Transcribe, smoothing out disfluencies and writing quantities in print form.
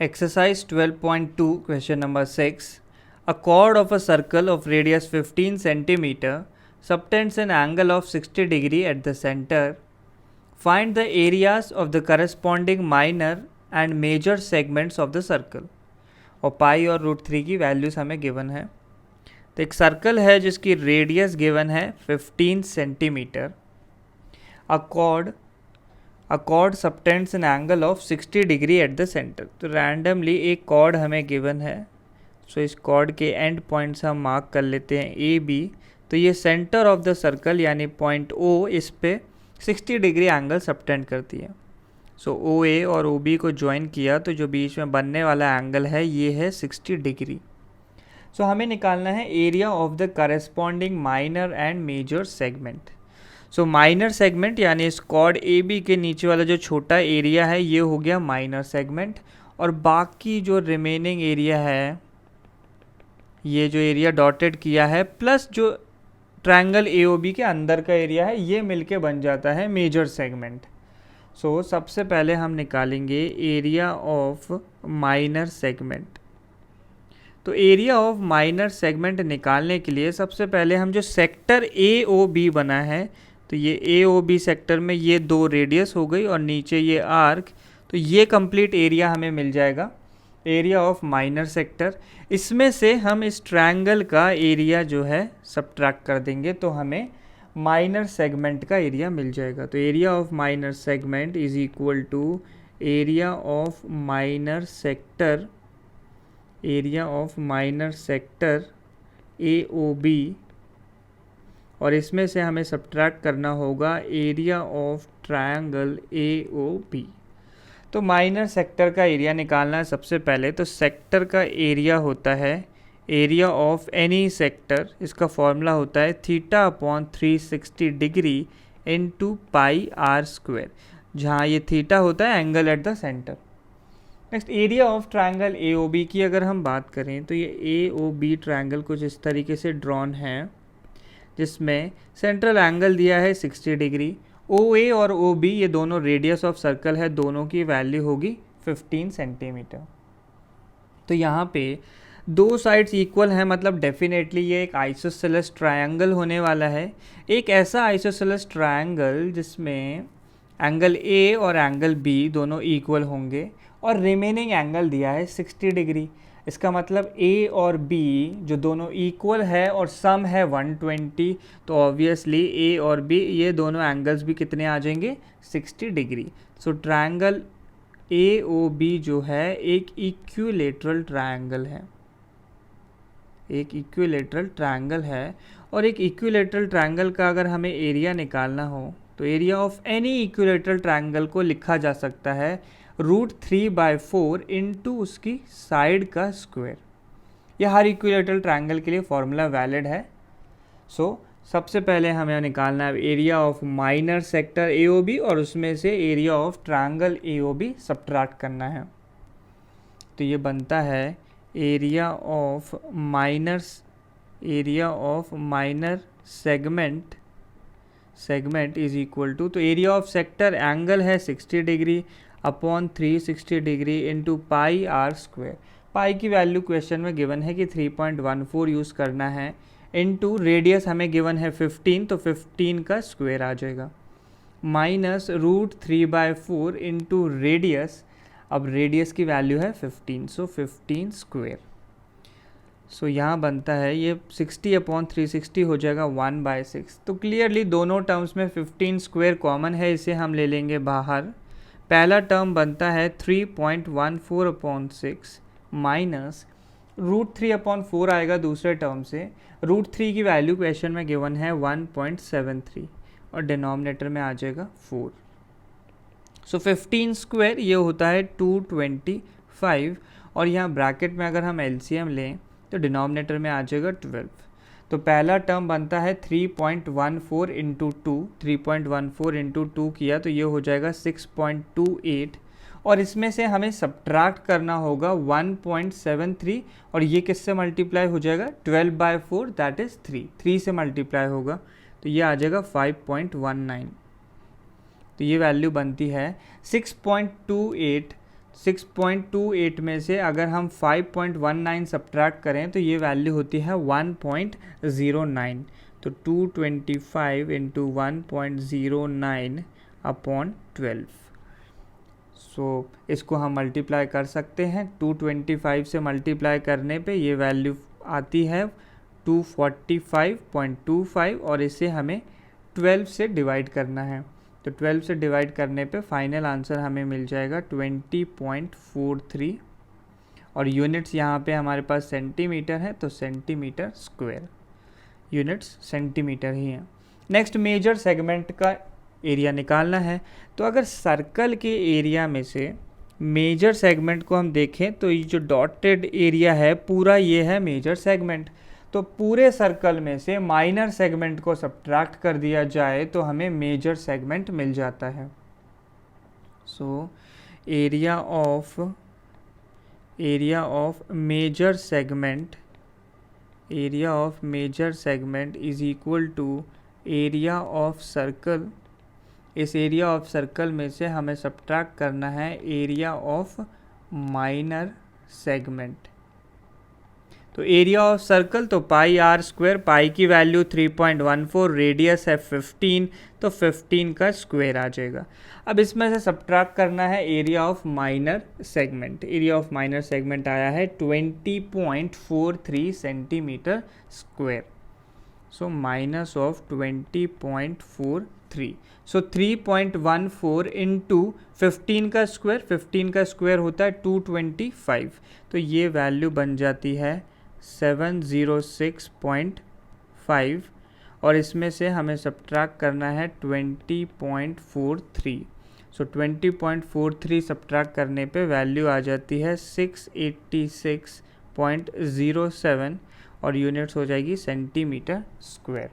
Exercise 12.2 question number 6. A chord of a circle of radius 15 centimeter subtends an angle of 60 degree at the center. Find the areas of the corresponding minor and major segments of the circle. और पाई और √3 की values हमें given है. तो एक circle है जिसकी radius given है 15 centimetre. A cord subtends an angle of 60 degree at the centre. तो रैंडमली एक कॉर्ड हमें गिवन है. सो इस कॉर्ड के एंड पॉइंट्स हम मार्क कर लेते हैं ए बी. तो ये सेंटर ऑफ द सर्कल यानी पॉइंट ओ इस पे 60 डिग्री एंगल सबटेंड करती है. सो ओ ए और ओ बी को ज्वाइन किया तो जो बीच में बनने वाला एंगल है ये है 60 डिग्री. सो हमें निकालना है area of the corresponding minor and major segment. So minor segment यानी इस कॉर्ड ए बी के नीचे वाला जो छोटा एरिया है ये हो गया माइनर सेगमेंट. और बाकी जो रिमेनिंग एरिया है, ये जो एरिया डॉटेड किया है प्लस जो ट्रायंगल ए ओ बी के अंदर का एरिया है, ये मिलके बन जाता है मेजर सेगमेंट. सो सबसे पहले हम निकालेंगे एरिया ऑफ माइनर सेगमेंट. तो एरिया ऑफ माइनर सेगमेंट निकालने के लिए सबसे पहले हम जो सेक्टर ए ओ बी बना है, तो ये ए ओ बी सेक्टर में ये दो रेडियस हो गई और नीचे ये आर्क, तो ये कंप्लीट एरिया हमें मिल जाएगा, एरिया ऑफ माइनर सेक्टर. इसमें से हम इस ट्रायंगल का एरिया जो है सब्ट्रैक्ट कर देंगे तो हमें माइनर सेगमेंट का एरिया मिल जाएगा. तो area of minor segment is equal to area of minor sector, area of minor sector A O B, और इसमें से हमें सब्ट्रैक्ट करना होगा area of triangle A O B. तो माइनर सेक्टर का एरिया निकालना है सबसे पहले. तो सेक्टर का एरिया होता है एरिया ऑफ एनी सेक्टर, इसका फॉर्मूला होता है theta upon 360 degree into pi r square, जहाँ ये थीटा होता है angle at the centre. Next area of triangle A O B की अगर हम बात करें तो ये ए ओ बी ट्रायंगल कुछ इस तरीके से ड्रॉन है, जिसमें सेंट्रल एंगल दिया है 60 डिग्री. ओ ए और ओ बी ये दोनों रेडियस ऑफ सर्कल है, दोनों की वैल्यू होगी 15 सेंटीमीटर. तो यहाँ पे दो साइड्स इक्वल हैं, मतलब डेफिनेटली ये एक आइसोसेलेस ट्रायंगल होने वाला है. एक ऐसा आइसोसेलेस ट्रायंगल जिसमें एंगल ए और एंगल बी दोनों इक्वल होंगे और रिमेनिंग एंगल दिया है 60 डिग्री. इसका मतलब ए और बी जो दोनों इक्वल है और सम है 120, तो ऑब्वियसली ए और बी ये दोनों एंगल्स भी कितने आ जाएंगे 60 degree. So triangle A O B जो है एक इक्विलेटरल ट्रायंगल है, एक इक्विलेटरल ट्रायंगल है. और एक इक्विलेटरल ट्रायंगल का अगर हमें एरिया निकालना हो तो area of any equilateral triangle को लिखा जा सकता है √3/4 इंटू उसकी साइड का स्क्वायर. यह हर इक्विलेटरल ट्रायंगल के लिए फॉर्मूला वैलिड है. सो सबसे पहले हमें निकालना है area of minor sector A O B और उसमें से area of triangle A O B subtract करना है. तो ये बनता है area of minor segment is equal to, तो एरिया ऑफ सेक्टर एंगल है 60 degree upon 360 degree into pi r square. Pi की वैल्यू क्वेश्चन में गिवन है कि 3.14 यूज़ करना है, इंटू रेडियस हमें गिवन है 15, तो 15 का स्क्वायर आ जाएगा, माइनस √3/4 इंटू रेडियस. अब रेडियस की वैल्यू है 15, सो 15 स्क्वायर. सो यहाँ बनता है ये 60 अपॉन 360 हो जाएगा 1/6. तो क्लियरली दोनों टर्म्स में 15 स्क्वायर कॉमन है, इसे हम ले लेंगे बाहर. पहला टर्म बनता है 3.14/6 माइनस √3/4 आएगा दूसरे टर्म से. √3 की वैल्यू क्वेश्चन में गिवन है 1.73 और डिनोमिनेटर में आ जाएगा 4. सो 15 स्क्वायर ये होता है 225 और यहाँ ब्रैकेट में अगर हम एलसीएम लें तो डिनोमिनेटर में आ जाएगा 12. तो पहला टर्म बनता है 3.14 इंटू 2, 3.14 इंटू 2 किया तो ये हो जाएगा 6.28 और इसमें से हमें सब्ट्रैक्ट करना होगा 1.73 और ये किससे मल्टीप्लाई हो जाएगा 12/4 दैट इज़ 3 से मल्टीप्लाई होगा तो ये आ जाएगा 5.19. तो ये वैल्यू बनती है 6.28 6.28 में से अगर हम 5.19 सब्ट्रैक्ट करें तो ये वैल्यू होती है 1.09। तो 225 इंटू 1.09 अपॉन 12। सो इसको हम मल्टीप्लाई कर सकते हैं। 225 से मल्टीप्लाई करने पे ये वैल्यू आती है 245.25 और इसे हमें 12 से डिवाइड करना है। तो 12 से डिवाइड करने पे फाइनल आंसर हमें मिल जाएगा 20.43 और यूनिट्स यहाँ पे हमारे पास सेंटीमीटर है, तो सेंटीमीटर स्क्वायर, यूनिट्स सेंटीमीटर ही हैं। नेक्स्ट मेजर सेगमेंट का एरिया निकालना है। तो अगर सर्कल के एरिया में से मेजर सेगमेंट को हम देखें तो ये जो डॉटेड एरिया है पूरा ये है मेजर सेगमेंट। तो पूरे सर्कल में से माइनर सेगमेंट को सब्ट्रैक्ट कर दिया जाए तो हमें मेजर सेगमेंट मिल जाता है। So area of major segment is equal to area of circle. इस एरिया ऑफ सर्कल में से हमें सब्ट्रैक्ट करना है एरिया ऑफ माइनर सेगमेंट। तो एरिया ऑफ सर्कल तो पाई आर स्क्वायर, पाई की वैल्यू 3.14, रेडियस है 15, तो 15 का स्क्वायर आ जाएगा। अब इसमें से सब्ट्रैक्ट करना है area of minor segment. Area of minor segment आया है 20.43 centimetre square. So minus of 20.43, so 3.14 into 15 का स्क्वायर, 15 का स्क्वायर होता है 225, तो ये वैल्यू बन जाती है 706.5 और इसमें से हमें सब्ट्रैक्ट करना है 20.43। सो 20.43 सब्ट्रैक्ट करने पे वैल्यू आ जाती है 686.07 और यूनिट्स हो जाएगी सेंटीमीटर स्क्वायर।